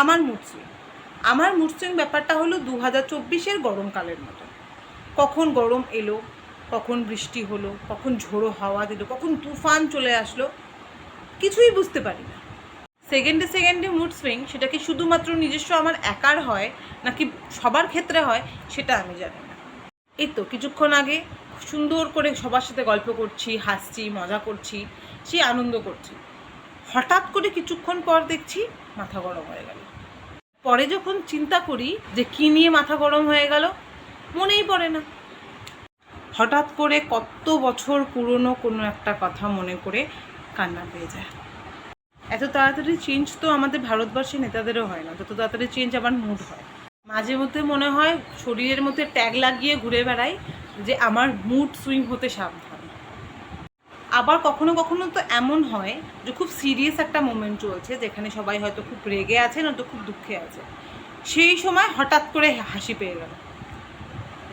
আমার mood swing ব্যাপারটা হলো 2024-এর গরমকালের মতো। কখন গরম এলো, কখন বৃষ্টি হলো, কখন ঝোড়ো হাওয়া দিল, কখন তুফান চলে আসলো, কিছুই বুঝতে পারি না। সেকেন্ডে সেকেন্ডে মুড সুইং, সেটা কি শুধুমাত্র নিজস্ব আমার একার হয় নাকি সবার ক্ষেত্রে হয় সেটা আমি জানি না। এই তো কিছুক্ষণ আগে সুন্দর করে সবার সাথে গল্প করছি, হাসছি, মজা করছি, সেই আনন্দ করছি। হঠাৎ করে কিছুক্ষণ পর দেখছি মাথা গরম হয়ে গেল। পরে যখন চিন্তা করি যে কী নিয়ে মাথা গরম হয়ে গেল, মনেই পড়ে না। হঠাৎ করে কত বছর পুরনো কোনো একটা কথা মনে করে কান্না পেয়ে যায়। এত তাড়াতাড়ি চেঞ্জ তো আমাদের ভারতবর্ষের নেতাদেরও হয় না, যত তাড়াতাড়ি চেঞ্জ আমার মুড হয়। মাঝে মধ্যে মনে হয় শরীরের মধ্যে ট্যাগ লাগিয়ে ঘুরে বেড়াই যে আমার মুড সুইং হতে সাবধান। আবার কখনো কখনো তো এমন হয় যে খুব সিরিয়াস একটা মোমেন্ট চলছে, যেখানে সবাই হয়তো খুব রেগে আছে, নয়তো খুব দুঃখে আছে, সেই সময় হঠাৎ করে হাসি পেয়ে গেল।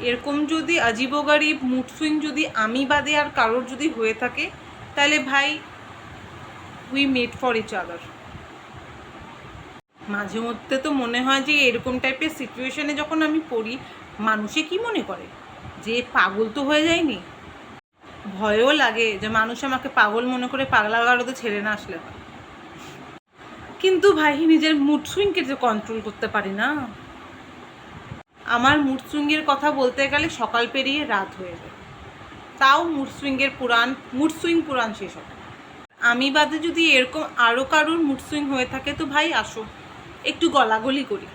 এরকম যদি আজীবগারিব মুড সুইং যদি আমি বাদে আর কারোর যদি হয়ে থাকে, তাহলে ভাই we made for each other. মাঝে মধ্যে তো মনে হয় যে এরকম টাইপের সিচুয়েশনে যখন আমি পড়ি, মানুষে কি মনে করে যে পাগল তো হয়ে যায়নি। ভয়ও লাগে যে মানুষ আমাকে পাগল মনে করে পাগলা গারদে ছেড়ে না আসলে হয়। কিন্তু ভাই নিজের মুড সুইংকে যে কন্ট্রোল করতে পারি না। আমার মুড সুইংয়ের কথা বলতে গেলে সকাল পেরিয়ে রাত হয়ে যায়, তাও মুড সুইং পুরাণ শেষ হবে। আমি বাদে যদি এরকম আরও কারোর মুড সুইং হয়ে থাকে তো ভাই আসো, একটু গলাগলি করি।